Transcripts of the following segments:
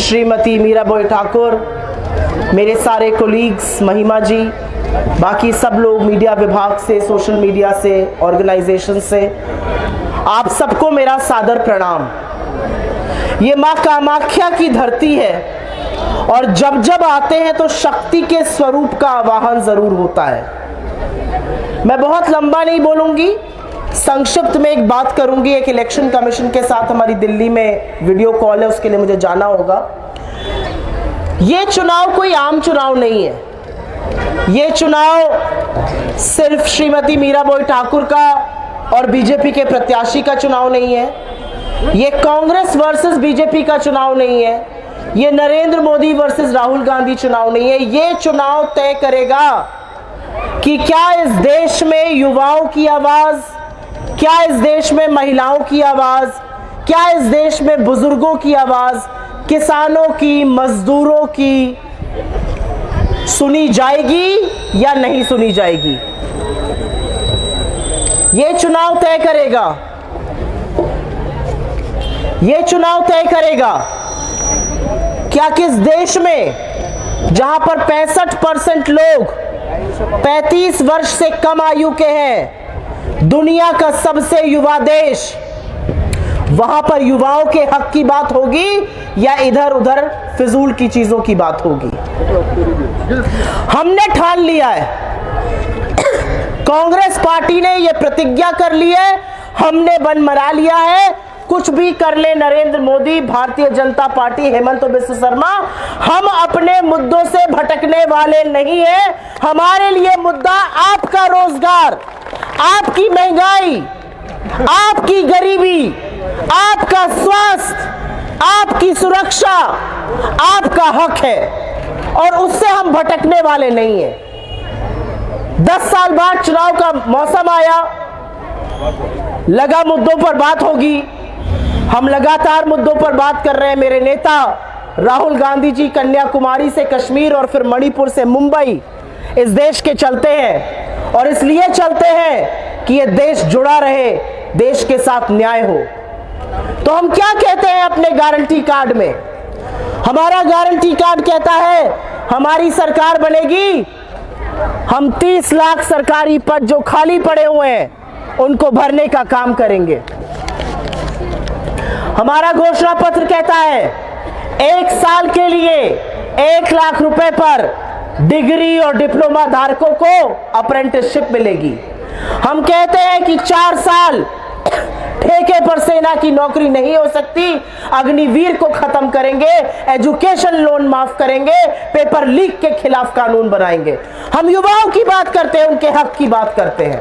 श्रीमती मीराबाई ठाकुर, मेरे सारे कोलीग्स, महिमा जी, बाकी सब लोग मीडिया विभाग से, सोशल मीडिया से, ऑर्गेनाइजेशन से, आप सबको मेरा सादर प्रणाम। ये माँ कामाख्या की धरती है और जब जब आते हैं तो शक्ति के स्वरूप का आवाहन जरूर होता है। मैं बहुत लंबा नहीं बोलूंगी, संक्षिप्त में एक बात करूंगी। एक इलेक्शन कमीशन के साथ हमारी दिल्ली में वीडियो कॉल है, उसके लिए मुझे जाना होगा। ये चुनाव कोई आम चुनाव नहीं है। ये चुनाव सिर्फ श्रीमती मीराबाई ठाकुर का और बीजेपी के प्रत्याशी का चुनाव नहीं है। ये कांग्रेस वर्सेस बीजेपी का चुनाव नहीं है। ये नरेंद्र मोदी वर्सेस राहुल गांधी चुनाव नहीं है। ये चुनाव तय करेगा कि क्या इस देश में युवाओं की आवाज, क्या इस देश में महिलाओं की आवाज, क्या इस देश में बुजुर्गों की आवाज, किसानों की, मजदूरों की सुनी जाएगी या नहीं सुनी जाएगी। ये चुनाव तय करेगा। ये चुनाव तय करेगा क्या किस देश में जहां पर 65% लोग 35 वर्ष से कम आयु के हैं, दुनिया का सबसे युवा देश, वहां पर युवाओं के हक की बात होगी या इधर उधर फिजूल की चीजों की बात होगी। हमने ठान लिया है, कांग्रेस पार्टी ने यह प्रतिज्ञा कर ली है, हमने बन मरा लिया है, कुछ भी कर ले नरेंद्र मोदी, भारतीय जनता पार्टी, हेमंत बिस्व शर्मा, हम अपने मुद्दों से भटकने वाले नहीं हैं। हमारे लिए मुद्दा आपका रोजगार, आपकी महंगाई, आपकी गरीबी, आपका स्वास्थ्य, आपकी सुरक्षा, आपका हक है और उससे हम भटकने वाले नहीं हैं। 10 साल बाद चुनाव का मौसम आया, लगा मुद्दों पर बात होगी। हम लगातार मुद्दों पर बात कर रहे हैं। मेरे नेता राहुल गांधी जी कन्याकुमारी से कश्मीर और फिर मणिपुर से मुंबई इस देश के चलते हैं और इसलिए चलते हैं कि ये देश जुड़ा रहे, देश के साथ न्याय हो। तो हम क्या कहते हैं अपने गारंटी कार्ड में? हमारा गारंटी कार्ड कहता है हमारी सरकार बनेगी, हम 30 लाख सरकारी पद जो खाली पड़े हुए हैं उनको भरने का काम करेंगे। हमारा घोषणा पत्र कहता है 1 साल के लिए 1 लाख रुपए पर डिग्री और डिप्लोमा धारकों को अप्रेंटिसशिप मिलेगी। हम कहते हैं कि 4 साल ठेके पर सेना की नौकरी नहीं हो सकती, अग्निवीर को खत्म करेंगे, एजुकेशन लोन माफ करेंगे, पेपर लीक के खिलाफ कानून बनाएंगे। हम युवाओं की बात करते हैं, उनके हक की बात करते हैं,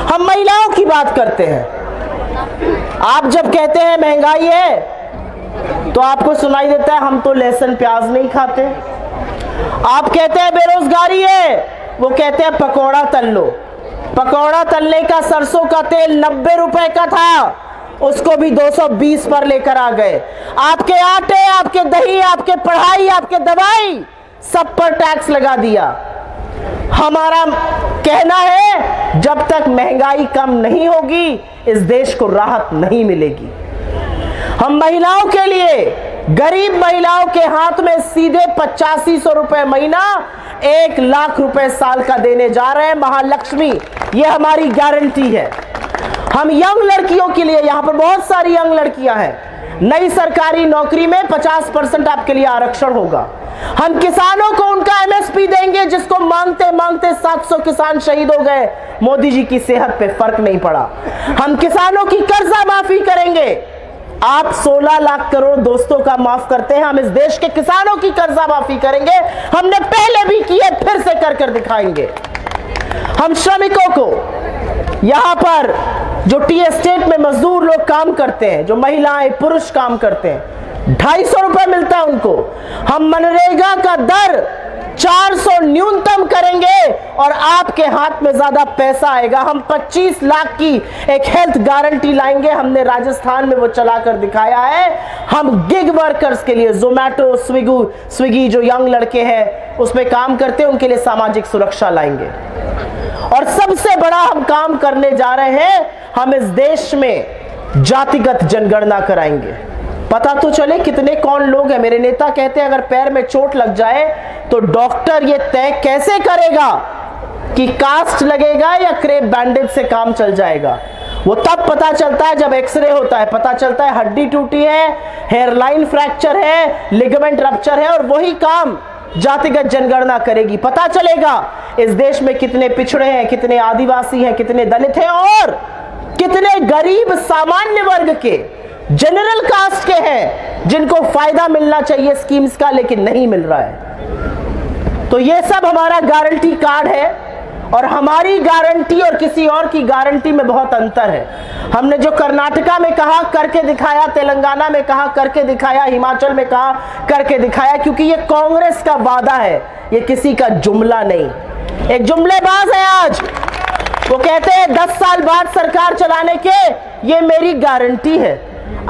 हम महिलाओं की बात करते हैं। आप जब कहते हैं महंगाई है तो आपको सुनाई देता है हम तो लहसुन प्याज नहीं खाते। आप कहते हैं बेरोजगारी है, वो कहते हैं पकौड़ा तल लो। पकौड़ा तलने का सरसों का तेल 90 रुपए का था, उसको भी 220 पर लेकर आ गए। आपके आटे, आपके दही, आपके पढ़ाई, आपके दवाई, सब पर टैक्स लगा दिया। हमारा कहना है जब तक महंगाई कम नहीं होगी इस देश को राहत नहीं मिलेगी। हम महिलाओं के लिए, गरीब महिलाओं के हाथ में सीधे 8500 रुपए महीना, 1 लाख रुपए साल का देने जा रहे हैं। महालक्ष्मी, ये हमारी गारंटी है। हम यंग लड़कियों के लिए, यहां पर बहुत सारी यंग लड़कियां हैं, नई सरकारी नौकरी में 50% आपके लिए आरक्षण होगा। हम किसानों को उनका एमएसपी देंगे जिसको मांगते मांगते 700 किसान शहीद हो गए, मोदी जी की सेहत पे फर्क नहीं पड़ा। हम किसानों की कर्जा माफी करेंगे। आप 16 लाख करोड़ दोस्तों का माफ करते हैं, हम इस देश के किसानों की कर्जा माफी करेंगे। हमने पहले भी किए, फिर से कर दिखाएंगे। हम श्रमिकों को, यहां पर जो टी एस्टेट में मजदूर लोग काम करते हैं, जो महिलाएं पुरुष काम करते हैं, 250 रुपए मिलता है उनको। हम मनरेगा का दर 400 न्यूनतम करेंगे और आपके हाथ में ज्यादा पैसा आएगा। हम 25 लाख की एक हेल्थ गारंटी लाएंगे, हमने राजस्थान में वो चलाकर दिखाया है। हम गिग वर्कर्स के लिए, जोमैटो, स्विगी जो यंग लड़के हैं उसमें काम करते हैं, उनके लिए सामाजिक सुरक्षा लाएंगे। और सबसे बड़ा हम काम करने जा रहे हैं, हम इस देश में जातिगत जनगणना कराएंगे। पता तो चले कितने कौन लोग हैं। मेरे नेता कहते हैं अगर पैर में चोट लग जाए तो डॉक्टर ये तय कैसे करेगा कि कास्ट लगेगा या क्रेप बैंडेज से काम चल जाएगा। वो तब पता चलता है जब एक्सरे होता है, पता चलता है हड्डी टूटी है, हेयरलाइन फ्रैक्चर है, लिगामेंट रप्चर है, और वही काम जातिगत जनगणना करेगी। पता चलेगा इस देश में कितने पिछड़े हैं, कितने आदिवासी हैं, कितने दलित हैं और कितने गरीब सामान्य वर्ग के जनरल कास्ट के हैं जिनको फायदा मिलना चाहिए स्कीम्स का लेकिन नहीं मिल रहा है। तो ये सब हमारा गारंटी कार्ड है और हमारी गारंटी और किसी और की गारंटी में बहुत अंतर है। हमने जो कर्नाटका में कहा करके दिखाया, तेलंगाना में कहा करके दिखाया, हिमाचल में कहा करके दिखाया, क्योंकि ये कांग्रेस का वादा है, ये किसी का जुमला नहीं। एक जुमलेबाज है आज, वो कहते हैं 10 साल बाद सरकार चलाने के ये मेरी गारंटी है।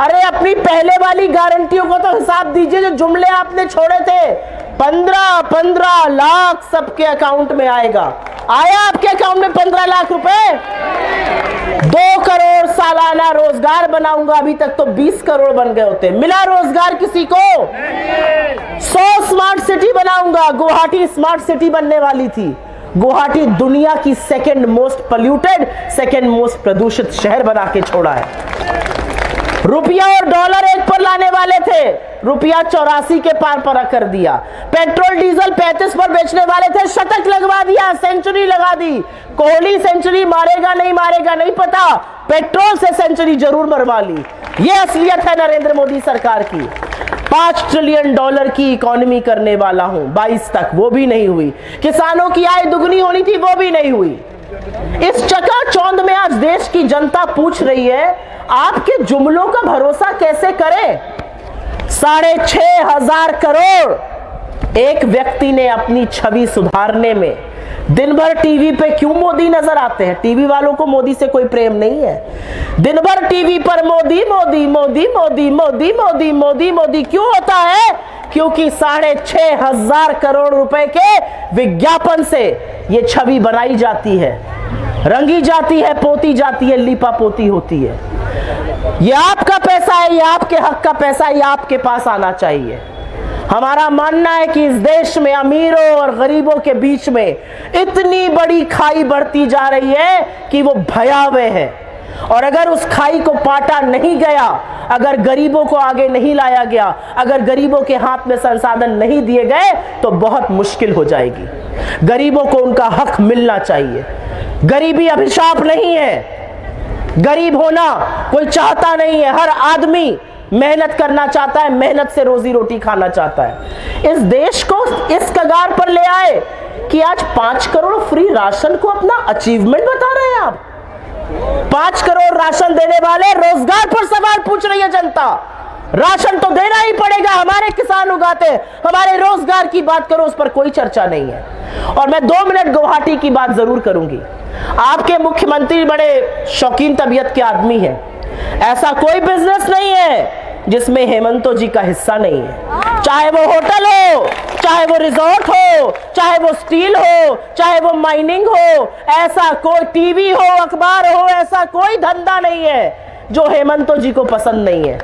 अरे अपनी पहले वाली गारंटियों को तो हिसाब दीजिए, जो जुमले आपने छोड़े थे। 15 लाख सबके अकाउंट में आएगा। आया आपके अकाउंट में 15 लाख रुपए? 2 करोड़ सालाना रोजगार बनाऊंगा, अभी तक तो 20 करोड़ बन गए होते। मिला रोजगार किसी को? 100 स्मार्ट सिटी बनाऊंगा। गुवाहाटी स्मार्ट सिटी बनने वाली थी। गुवाहाटी दुनिया की second most polluted, second most प्रदूषित शहर बना के छोड़ा है। रुपया और डॉलर एक पर लाने वाले थे, रुपया 84 के पार पर कर दिया। पेट्रोल डीजल 35 पर बेचने वाले थे, शतक लगवा दिया, सेंचुरी लगा दी। कोहली सेंचुरी मारेगा नहीं मारेगा नहीं पता, पेट्रोल से सेंचुरी जरूर मरवा ली। ये असलियत है नरेंद्र मोदी सरकार की। 5 ट्रिलियन डॉलर की इकोनॉमी करने वाला हूं 22 तक, वो भी नहीं हुई। किसानों की आय दुगनी होनी थी, वो भी नहीं हुई। इस चकाचौंध में आज देश की जनता पूछ रही है आपके जुमलों का भरोसा कैसे करें। 6,500 करोड़ एक व्यक्ति ने अपनी छवि सुधारने में, दिन भर टीवी पे क्यों मोदी नजर आते हैं? टीवी वालों को मोदी से कोई प्रेम नहीं है। दिन भर टीवी पर मोदी मोदी मोदी मोदी मोदी मोदी मोदी मोदी क्यों होता है? क्योंकि 6,500 करोड़ रुपए के विज्ञापन से ये छवि बनाई जाती है, रंगी जाती है, पोती जाती है, लीपा पोती होती है। ये आपका पैसा है, ये आपके हक का पैसा है, ये आपके पास आना चाहिए। हमारा मानना है कि इस देश में अमीरों और गरीबों के बीच में इतनी बड़ी खाई बढ़ती जा रही है कि वो भयावह है, और अगर उस खाई को पाटा नहीं गया, अगर गरीबों को आगे नहीं लाया गया, अगर गरीबों के हाथ में संसाधन नहीं दिए गए तो बहुत मुश्किल हो जाएगी। गरीबों को उनका हक मिलना चाहिए। गरीबी अभिशाप नहीं है, गरीब होना कोई चाहता नहीं है। हर आदमी मेहनत करना चाहता है, मेहनत से रोजी रोटी खाना चाहता है। इस देश को इस कगार पर ले आए कि आज 5 करोड़ फ्री राशन को अपना अचीवमेंट बता रहे हैं आप। 5 करोड़ राशन देने वाले, रोजगार पर सवाल पूछ रही है जनता। राशन तो देना ही पड़ेगा, हमारे किसान उगाते, हमारे रोजगार की बात करो, उस पर कोई चर्चा नहीं है। और मैं 2 मिनट गुवाहाटी की बात जरूर करूंगी। आपके मुख्यमंत्री बड़े शौकीन तबीयत के आदमी हैं। ऐसा कोई बिजनेस नहीं है जिसमें हेमंतो जी का हिस्सा नहीं है। चाहे वो होटल हो, चाहे वो रिजॉर्ट हो, चाहे वो स्टील हो, चाहे वो माइनिंग हो, ऐसा कोई टीवी हो, अखबार हो, ऐसा कोई धंधा नहीं है जो हेमंतो जी को पसंद नहीं है।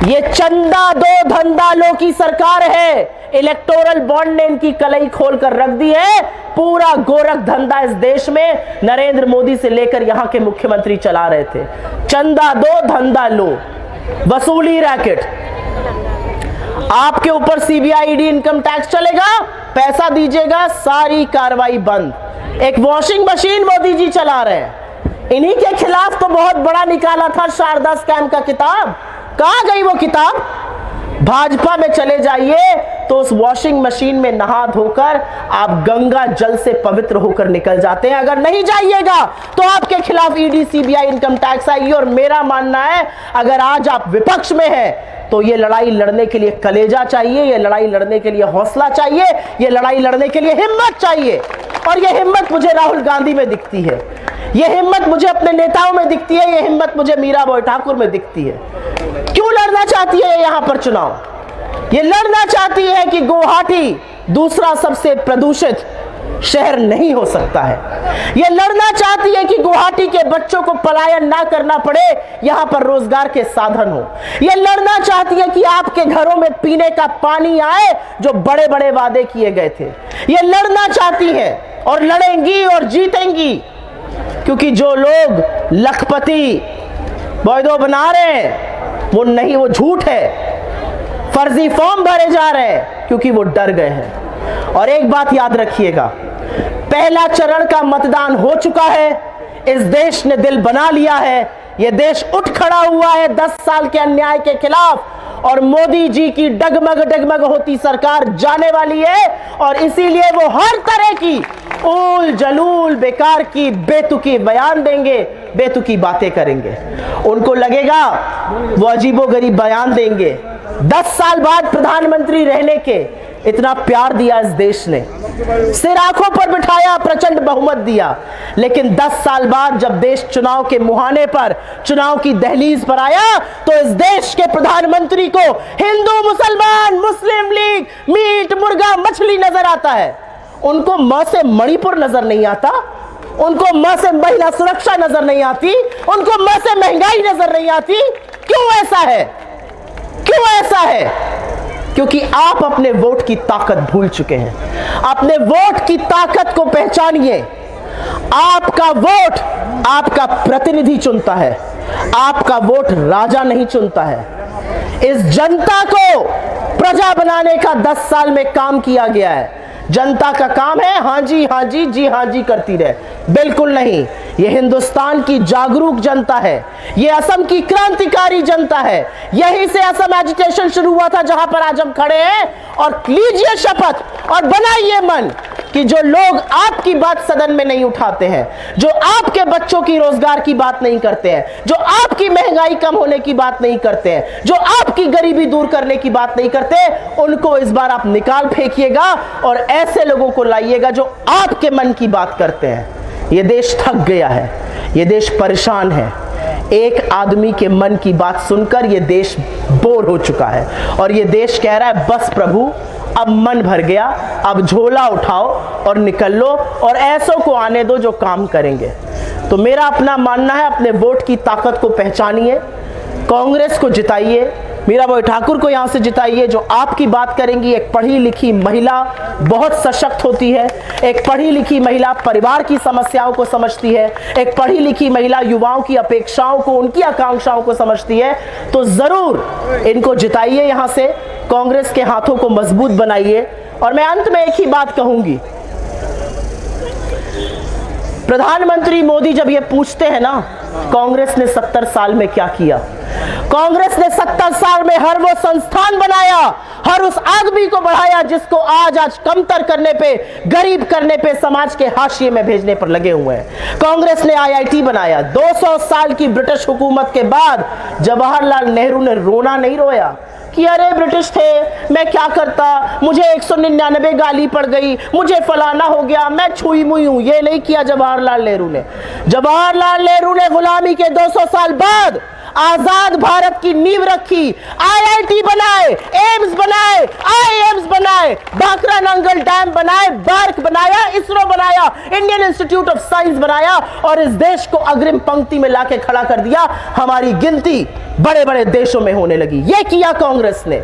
ये चंदा दो धंधा लो की सरकार है। इलेक्टोरल बॉन्ड ने इनकी कलई खोल कर रख दी है। पूरा गोरख धंधा इस देश में नरेंद्र मोदी से लेकर यहां के मुख्यमंत्री चला रहे थे। चंदा दो धंधा लो, वसूली रैकेट। आपके ऊपर सीबीआई ईडी इनकम टैक्स चलेगा, पैसा दीजिएगा, सारी कार्रवाई बंद। एक वॉशिंग मशीन मोदी जी चला रहे हैं। इन्हीं के खिलाफ तो बहुत बड़ा निकाला था शारदा स्कैम का किताब। कहां गई वो किताब? भाजपा में चले जाइए तो उस वॉशिंग मशीन में नहा धोकर आप गंगा जल से पवित्र होकर निकल जाते हैं। अगर नहीं जाइएगा तो आपके खिलाफ ईडी सीबीआई इनकम टैक्स आएगी। और मेरा मानना है अगर आज आप विपक्ष में हैं तो ये लड़ाई लड़ने के लिए कलेजा चाहिए, ये लड़ाई लड़ने के लिए हौसला चाहिए, ये लड़ाई लड़ने के लिए हिम्मत चाहिए। और ये हिम्मत मुझे राहुल गांधी में दिखती है, ये हिम्मत मुझे अपने नेताओं में दिखती है, ये हिम्मत मुझे मीराबाई ठाकुर में दिखती है। क्यों लड़ना चाहती है यहां पर चुनाव? ये लड़ना चाहती है कि गुवाहाटी दूसरा सबसे प्रदूषित शहर नहीं हो सकता है। यह लड़ना चाहती है कि गुवाहाटी के बच्चों को पलायन ना करना पड़े, यहां पर रोजगार के साधन हो। यह लड़ना चाहती है कि आपके घरों में पीने का पानी आए, जो बड़े बड़े वादे किए गए थे। यह लड़ना चाहती है और लड़ेंगी और जीतेंगी, क्योंकि जो लोग लखपति बैदो बना रहे हैं वो नहीं, वो झूठ है। फर्जी फॉर्म भरे जा रहे हैं क्योंकि वो डर गए हैं। और एक बात याद रखिएगा, पहला चरण का मतदान हो चुका है। इस देश ने दिल बना लिया है। यह देश उठ खड़ा हुआ है 10 साल के अन्याय के खिलाफ, और मोदी जी की डगमग होती सरकार जाने वाली है। और इसीलिए वो हर तरह की उल जलूल बेकार की बेतुकी बयान देंगे, बेतुकी बातें करेंगे। उनको लगेगा वो अजीबोगरीब बयान देंगे। 10 साल बाद प्रधानमंत्री रहने के इतना प्यार दिया इस देश ने, सिर आंखों पर बिठाया, प्रचंड बहुमत दिया। लेकिन 10 साल बाद जब देश चुनाव के मुहाने पर, चुनाव की दहलीज पर आया, तो इस देश के प्रधानमंत्री को हिंदू, मुसलमान, मुस्लिम लीग, मीट, मुर्गा, मछली नजर आता है। उनको म से मणिपुर नजर नहीं आता, उनको म से महिला सुरक्षा नजर नहीं आती, उनको म से महंगाई नजर नहीं आती। क्यों ऐसा है? क्यों ऐसा है? क्योंकि आप अपने वोट की ताकत भूल चुके हैं। अपने वोट की ताकत को पहचानिए। आपका वोट आपका प्रतिनिधि चुनता है, आपका वोट राजा नहीं चुनता है। इस जनता को प्रजा बनाने का 10 साल में काम किया गया है। जनता का काम है हाँ जी हाँ जी, जी हाँ जी करती रहे, बिल्कुल नहीं। ये हिंदुस्तान की जागरूक जनता है, ये असम की क्रांतिकारी जनता है। यहीं से असम एजिटेशन शुरू हुआ था जहां पर आज हम खड़े हैं। और लीजिए शपथ और बनाइए मन कि जो लोग आपकी बात सदन में नहीं उठाते हैं, जो आपके बच्चों की रोजगार की बात नहीं करते हैं, जो आपकी महंगाई कम होने की बात नहीं करते हैं, जो आपकी गरीबी दूर करने की बात नहीं करते, उनको इस बार आप निकाल फेंकिएगा और ऐसे लोगों को लाइएगा जो आपके मन की बात करते हैं। ये देश थक गया है, ये देश परेशान है। एक आदमी के मन की बात सुनकर ये देश बोर हो चुका है और ये देश कह रहा है बस प्रभु, अब मन भर गया, अब झोला उठाओ और निकल लो और ऐसों को आने दो जो काम करेंगे। तो मेरा अपना मानना है, अपने वोट की ताकत को पहचानिए, कांग्रेस को जिताइए, मीराबाई ठाकुर को यहां से जिताइए जो आपकी बात करेंगी। एक पढ़ी लिखी महिला बहुत सशक्त होती है, एक पढ़ी लिखी महिला परिवार की समस्याओं को समझती है, एक पढ़ी लिखी महिला युवाओं की अपेक्षाओं को, उनकी आकांक्षाओं को समझती है। तो जरूर इनको जिताइए, यहां से कांग्रेस के हाथों को मजबूत बनाइए। और मैं अंत में एक ही बात कहूंगी, प्रधानमंत्री मोदी जब ये पूछते हैं ना कांग्रेस ने 70 साल में क्या किया, कांग्रेस ने 70 साल में हर वो संस्थान बनाया, हर उस आदमी को बढ़ाया जिसको आज कमतर करने पे, गरीब करने पे, समाज के हाशिए में भेजने पर लगे हुए हैं। कांग्रेस ने IIT बनाया। 200 साल की ब्रिटिश हुकूमत के बाद जवाहरलाल नेहरू ने रोना नहीं रोया कि अरे ब्रिटिश थे, मैं क्या करता, मुझे 199 गाली पड़ गई, मुझे फलाना हो गया, मैं छुई मुई हूं। ये नहीं किया जवाहरलाल नेहरू ने। जवाहरलाल नेहरू ने गुलामी के 200 साल बाद आजाद भारत की नींव रखी, IIT बनाए, एम्स बनाए, IIMs बनाए, भाखरा नंगल डैम बनाए, बार्क बनाया, इसरो बनाया, इंडियन इंस्टीट्यूट ऑफ साइंस बनाया और इस देश को अग्रिम पंक्ति में लाके खड़ा कर दिया। हमारी गिनती बड़े बड़े देशों में होने लगी। ये किया कांग्रेस ने,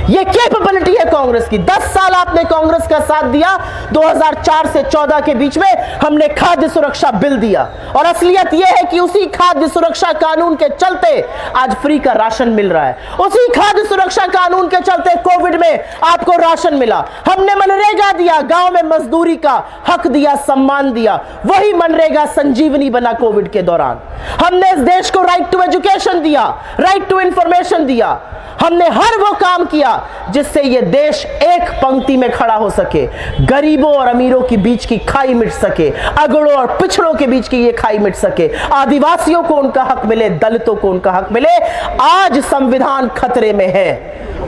ये कैपेबिलिटी है कांग्रेस की। 10 साल आपने कांग्रेस का साथ दिया। 2004 से 14 के बीच में हमने खाद्य सुरक्षा बिल दिया और असलियत यह है कि उसी खाद्य सुरक्षा कानून के चलते आज फ्री का राशन मिल रहा है। उसी खाद्य सुरक्षा कानून के चलते कोविड में आपको राशन मिला। हमने मनरेगा दिया, गांव में मजदूरी का हक दिया, सम्मान दिया। वही मनरेगा संजीवनी बना कोविड के दौरान। हमने इस देश को राइट टू एजुकेशन दिया, राइट टू इंफॉर्मेशन दिया। हमने हर वो काम किया जिससे ये देश एक पंक्ति में खड़ा हो सके, गरीबों और अमीरों के बीच की खाई मिट सके, अगड़ों और पिछड़ों के बीच की ये खाई मिट सके, आदिवासियों को उनका हक मिले, दलितों को उनका हक मिले। आज संविधान खतरे में है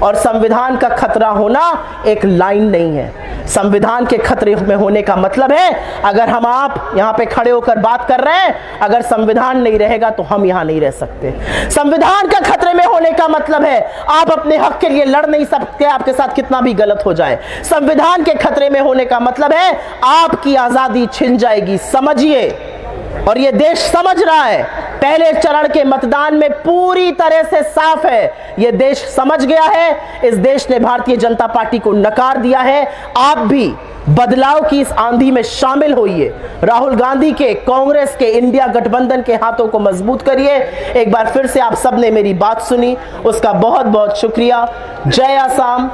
और संविधान का खतरा होना एक लाइन नहीं है। संविधान के खतरे में होने का मतलब है, अगर हम आप यहां पे खड़े होकर बात कर रहे हैं, अगर संविधान नहीं रहेगा तो हम यहां नहीं रह सकते। संविधान का खतरे में होने का मतलब है आप अपने हक के लिए लड़ नहीं सकते, आपके साथ कितना भी गलत हो जाए। संविधान के खतरे में होने का मतलब है आपकी आजादी छिन जाएगी, समझिए। और ये देश समझ रहा है, पहले चरण के मतदान में पूरी तरह से साफ है, ये देश समझ गया है। इस देश ने भारतीय जनता पार्टी को नकार दिया है। आप भी बदलाव की इस आंधी में शामिल होइए। राहुल गांधी के, कांग्रेस के, इंडिया गठबंधन के हाथों को मजबूत करिए। एक बार फिर से आप सबने मेरी बात सुनी, उसका बहुत बहुत शुक्रिया। जय आसाम।